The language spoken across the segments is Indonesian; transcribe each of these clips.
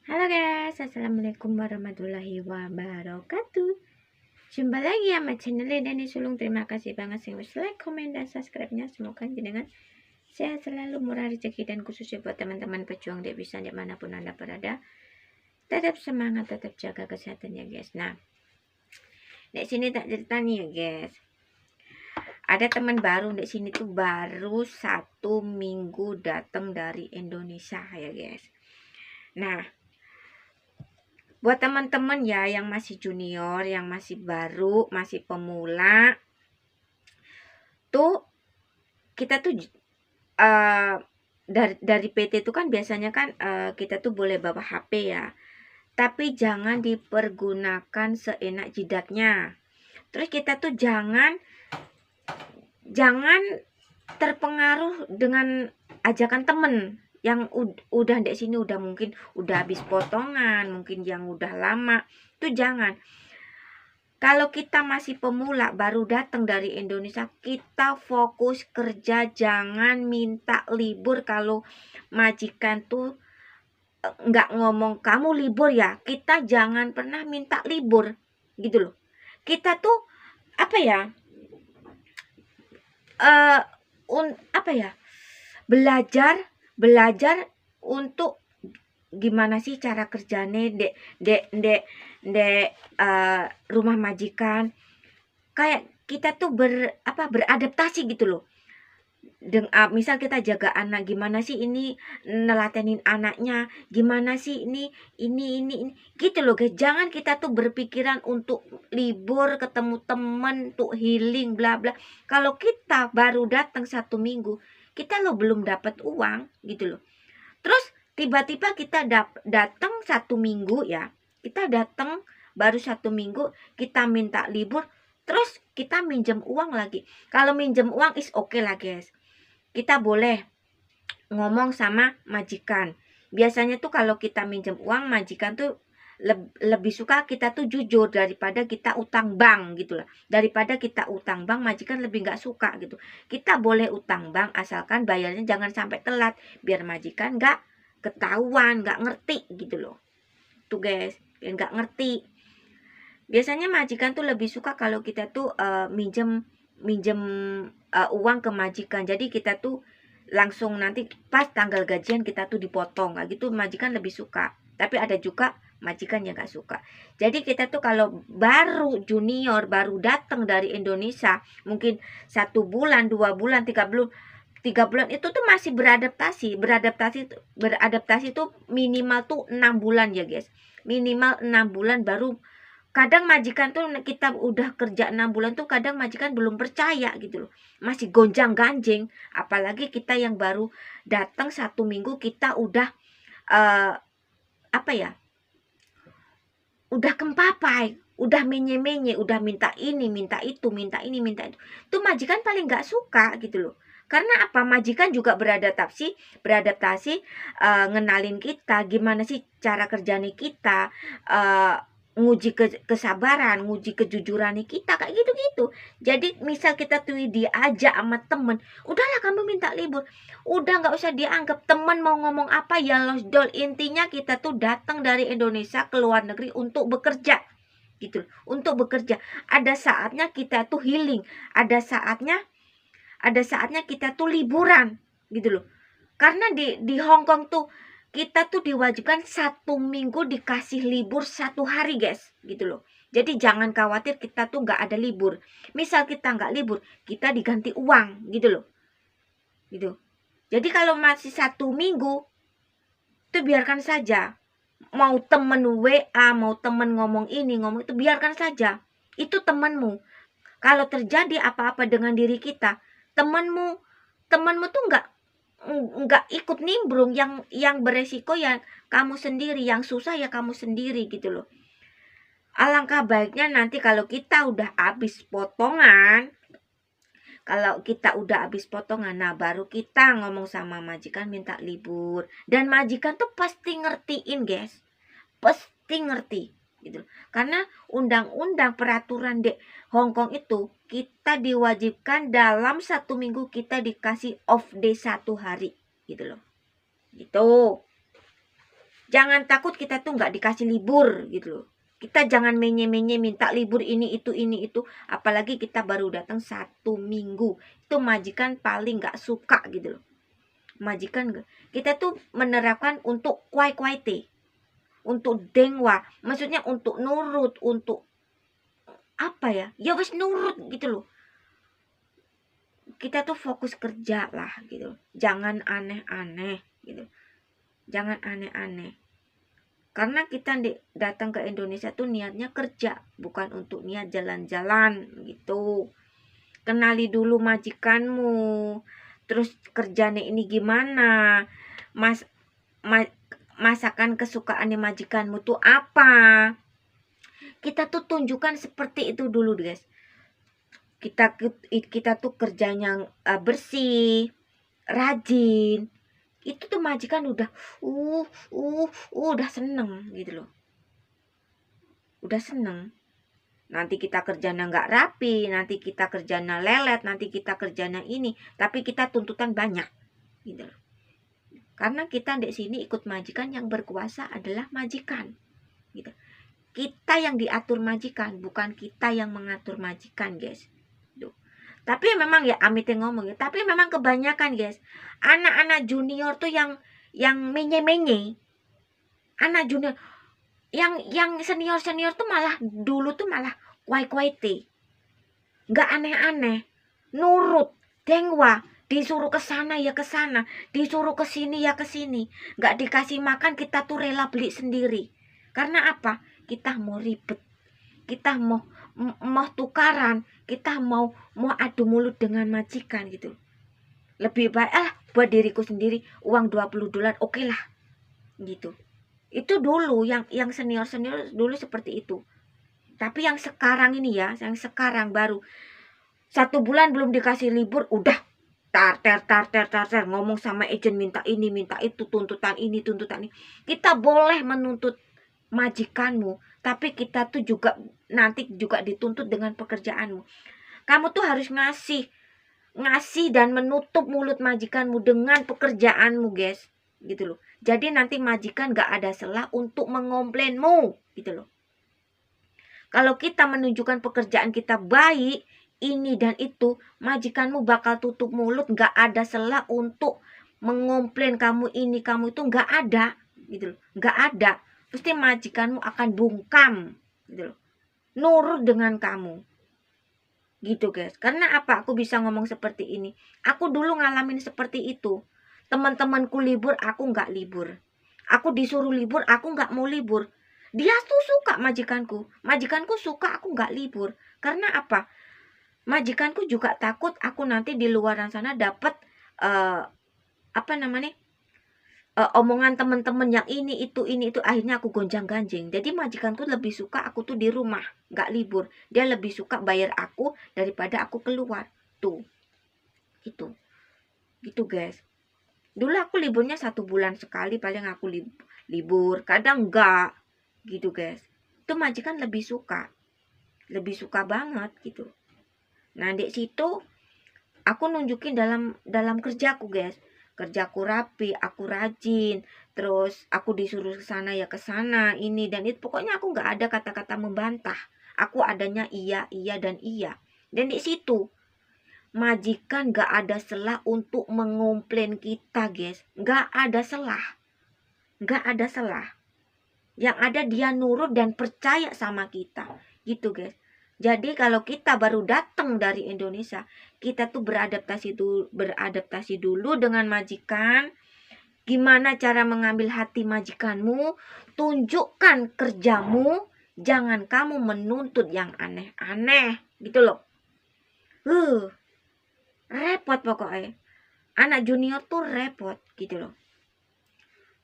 Halo guys, assalamualaikum warahmatullahi wabarakatuh. Jumpa lagi sama channel Dani Sulung. Terima kasih banget yang like, komen, dan subscribe-nya. Semoga jenengan sehat selalu, murah rezeki, dan khususnya buat teman-teman pejuang devisa dimanapun anda berada. Tetap semangat, tetap jaga kesehatan ya guys. Nah, di sini tak cerita nih ya guys. Ada teman baru di sini tuh baru 1 minggu datang dari Indonesia ya guys. Nah, buat teman-teman ya yang masih junior, yang masih baru, masih pemula, tuh kita tuh dari PT itu kan biasanya kan kita tuh boleh bawa HP ya, tapi jangan dipergunakan seenak jidatnya. Terus kita tuh jangan terpengaruh dengan ajakan temen yang udah di sini, udah mungkin udah habis potongan, mungkin yang udah lama. Itu jangan. Kalau kita masih pemula baru datang dari Indonesia, kita fokus kerja, jangan minta libur. Kalau majikan tuh nggak ngomong kamu libur ya, kita jangan pernah minta libur gitu loh. Kita tuh apa ya, belajar untuk gimana sih cara kerjanya dek rumah majikan. Kayak kita tuh beradaptasi gitu loh. Misal kita jaga anak, gimana sih ini nelatenin anaknya, gimana sih ini gitu loh guys. Jangan kita tuh berpikiran untuk libur, ketemu temen, untuk healing bla bla. Kalau kita baru datang 1 minggu, kita loh belum dapat uang gitu loh. Terus tiba-tiba kita datang 1 minggu ya, kita datang baru 1 minggu, kita minta libur, terus kita minjem uang lagi. Kalau minjem uang is oke lah guys, kita boleh ngomong sama majikan. Biasanya tuh kalau kita minjem uang, majikan tuh lebih suka kita tuh jujur daripada kita utang bank gitu lah. Daripada kita utang bank, majikan lebih nggak suka gitu. Kita boleh utang bank asalkan bayarnya jangan sampai telat, biar majikan nggak ketahuan, nggak ngerti gitu loh. Tuh guys, nggak ngerti. Biasanya majikan tuh lebih suka kalau kita tuh minjem uang ke majikan. Jadi kita tuh langsung nanti pas tanggal gajian kita tuh dipotong. Nah, gitu majikan lebih suka. Tapi ada juga majikan yang gak suka. Jadi kita tuh kalau baru junior, baru datang dari Indonesia, mungkin 1 bulan, 2 bulan, 3 bulan itu tuh masih beradaptasi tuh minimal tuh 6 bulan ya guys. Minimal 6 bulan baru. Kadang majikan tuh kita udah kerja 6 bulan tuh kadang majikan belum percaya gitu loh. Masih gonjang-ganjing. Apalagi kita yang baru datang 1 minggu, kita udah udah kempapai, udah menye-menye, udah minta ini, minta itu, minta ini, minta itu. Tuh majikan paling gak suka gitu loh. Karena apa? Majikan juga beradaptasi ngenalin kita gimana sih cara kerjanya kita, nguji kesabaran, nguji kejujuran kita, kayak gitu-gitu. Jadi misal kita tuh diajak sama temen, udahlah kamu minta libur, udah nggak usah dianggap temen mau ngomong apa ya losdol. Intinya kita tuh datang dari Indonesia ke luar negeri untuk bekerja gitu, untuk bekerja. Ada saatnya kita tuh healing, ada saatnya kita tuh liburan gitu loh. Karena di Hong Kong tuh kita tuh diwajibkan 1 minggu dikasih libur 1 hari guys gitu loh. Jadi jangan khawatir kita tuh nggak ada libur. Misal kita nggak libur, kita diganti uang gitu loh, gitu. Jadi kalau masih 1 minggu itu biarkan saja. Mau temen WA, mau temen ngomong ini ngomong itu, biarkan saja. Itu temenmu. Kalau terjadi apa-apa dengan diri kita, temenmu tuh nggak ikut nimbrung. Yang beresiko ya kamu sendiri, yang susah ya kamu sendiri gitu loh. Alangkah baiknya nanti kalau kita udah habis potongan, nah baru kita ngomong sama majikan minta libur. Dan majikan tuh pasti ngertiin guys, pasti ngerti gitu. Karena undang-undang peraturan di Hong Kong itu, kita diwajibkan dalam 1 minggu kita dikasih off day 1 hari gitu loh, gitu. Jangan takut kita tuh nggak dikasih libur gitu loh. Kita jangan menye-menye minta libur ini itu. Apalagi kita baru datang 1 minggu. Itu majikan paling nggak suka gitu loh. Majikan kita tuh menerapkan untuk kuai-kuai teh, untuk dengwa, maksudnya untuk nurut, untuk apa ya? Ya wes nurut gitu loh. Kita tuh fokus kerja lah gitu. Jangan aneh-aneh gitu. Jangan aneh-aneh. Karena kita datang ke Indonesia tuh niatnya kerja, bukan untuk niat jalan-jalan gitu. Kenali dulu majikanmu. Terus kerjanya ini gimana? Mas ma, masakan kesukaannya majikanmu tuh apa? Kita tuh tunjukkan seperti itu dulu, guys. Kita tuh kerjanya bersih, rajin. Itu tuh majikan udah seneng gitu loh. Udah seneng. Nanti kita kerjanya nggak rapi, nanti kita kerjanya lelet, nanti kita kerjanya ini, tapi kita tuntutan banyak gitu loh. Karena kita di sini ikut majikan, yang berkuasa adalah majikan gitu. Kita yang diatur majikan, bukan kita yang mengatur majikan, guys. Tuh. Tapi memang ya Amit yang ngomong ya, tapi memang kebanyakan, guys, anak-anak junior tuh yang menye-menye. Anak junior yang senior tuh malah dulu tuh malah kuai-kuai teh, nggak aneh-aneh, nurut, dengwa, disuruh ke sana ya ke sana, disuruh ke sini ya ke sini, nggak dikasih makan kita tuh rela beli sendiri. Karena apa? Kita mau ribet, kita mau tukaran, kita mau adu mulut dengan majikan gitu. Lebih baik buat diriku sendiri, uang $20 oke lah gitu. Itu dulu yang senior dulu seperti itu. Tapi yang sekarang ini ya, yang sekarang baru 1 bulan belum dikasih libur udah tar ngomong sama agent, minta ini minta itu, tuntutan ini tuntutan ini. Kita boleh menuntut majikanmu, tapi kita tuh juga nanti juga dituntut dengan pekerjaanmu. Kamu tuh harus ngasih dan menutup mulut majikanmu dengan pekerjaanmu, guys, gitu loh. Jadi nanti majikan gak ada celah untuk mengomplainmu gitu loh. Kalau kita menunjukkan pekerjaan kita baik, ini dan itu, majikanmu bakal tutup mulut, gak ada celah untuk mengomplain kamu ini, kamu itu, gak ada gitu loh. Gak ada. Pasti majikanmu akan bungkam gitu loh. Nurut dengan kamu. Gitu, guys. Karena apa aku bisa ngomong seperti ini? Aku dulu ngalamin seperti itu. Teman-temanku libur, aku nggak libur. Aku disuruh libur, aku nggak mau libur. Dia tuh suka majikanku. Majikanku suka aku nggak libur. Karena apa? Majikanku juga takut aku nanti di luaran sana dapat omongan teman-teman yang ini itu. Akhirnya aku gonjang-ganjing. Jadi majikanku lebih suka aku tuh di rumah, nggak libur. Dia lebih suka bayar aku daripada aku keluar. Tuh. Gitu guys. Dulu aku liburnya 1 bulan sekali paling aku libur, kadang enggak gitu, guys. Itu majikan lebih suka banget gitu. Nah, di situ aku nunjukin dalam kerjaku, guys. Kerjaku rapi, aku rajin, terus aku disuruh ke sana ya ke sana, ini dan itu. Pokoknya aku nggak ada kata-kata membantah. Aku adanya iya dan iya. Dan di situ majikan gak ada celah untuk mengomplain kita, guys. Gak ada celah. Yang ada dia nurut dan percaya sama kita. Gitu, guys. Jadi kalau kita baru datang dari Indonesia, kita tuh beradaptasi dulu dengan majikan. Gimana cara mengambil hati majikanmu? Tunjukkan kerjamu. Jangan kamu menuntut yang aneh-aneh. Gitu loh. Repot pokoknya. Anak junior tuh repot gitu loh.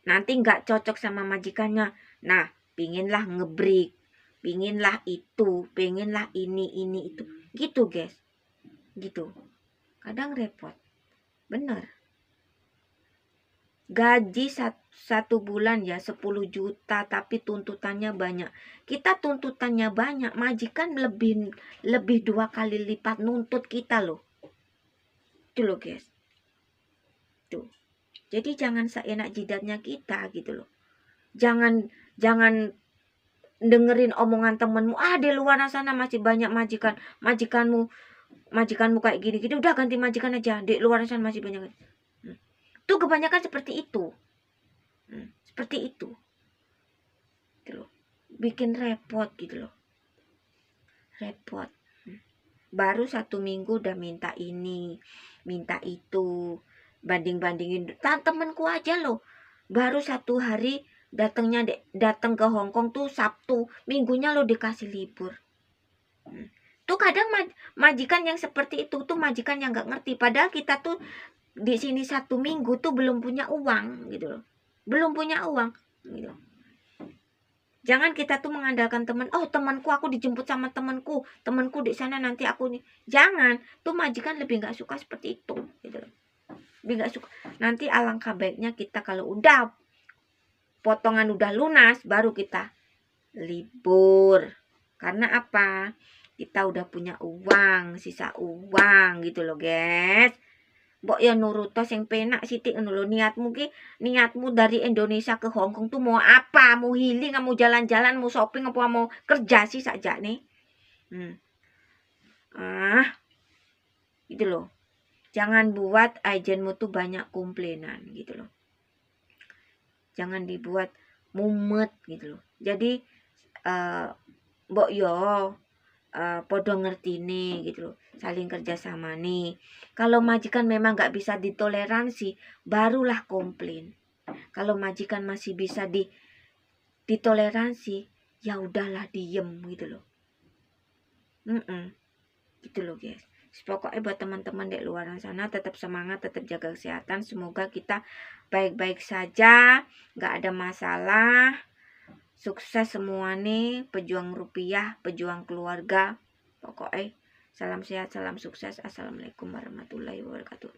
Nanti nggak cocok sama majikannya. Nah, pinginlah ngebreak, pinginlah itu, pinginlah ini itu. Gitu, guys. Gitu. Kadang repot. Bener. Gaji 1 bulan ya 10 juta, tapi tuntutannya banyak. Kita tuntutannya banyak, majikan lebih 2 kali lipat nuntut kita loh. Itu loh, guys. Tuh. Jadi jangan seenak jidatnya kita gitu loh. Jangan jangan dengerin omongan temenmu, di luar sana masih banyak majikanmu kayak gini-gini, udah ganti majikan aja, di luar sana masih banyak. Tuh kebanyakan seperti itu. Seperti itu. Gitu loh. Bikin repot gitu loh. Repot. Baru 1 minggu udah minta ini, minta itu, banding-bandingin. Temenku aja loh, baru 1 hari datang ke Hong Kong tuh Sabtu, minggunya lo dikasih libur. Tuh kadang majikan yang seperti itu tuh majikan yang nggak ngerti. Padahal kita tuh di sini 1 minggu tuh belum punya uang gitu loh, belum punya uang gitu. Jangan kita tuh mengandalkan teman. Oh, temanku, aku dijemput sama temanku di sana nanti aku nih. Jangan, tuh majikan lebih nggak suka seperti itu gitu loh. Lebih nggak suka. Nanti alangkah baiknya kita kalau udah potongan udah lunas baru kita libur. Karena apa? Kita udah punya uang, sisa uang gitu loh, guys. Mbok ya nuruto sing penak sithik ngono lho. Niatmu dari Indonesia ke Hong Kong tuh mau apa? Mau healing, mau jalan-jalan, mau shopping, apa mau kerja sih sakjane? Gitu loh. Jangan buat agenmu tuh banyak komplainan gitu loh. Jangan dibuat mumet gitu loh. Jadi mbok yo podo ngerti nih gitu loh, saling kerjasama nih. Kalau majikan memang nggak bisa ditoleransi, barulah komplain. Kalau majikan masih bisa ditoleransi, ya udahlah diem gitu loh. Gitu loh guys. Pokoknya buat teman-teman di luar sana tetap semangat, tetap jaga kesehatan. Semoga kita baik-baik saja, nggak ada masalah. Sukses semua nih, pejuang rupiah, pejuang keluarga. Pokoknya salam sehat, salam sukses. Assalamualaikum warahmatullahi wabarakatuh.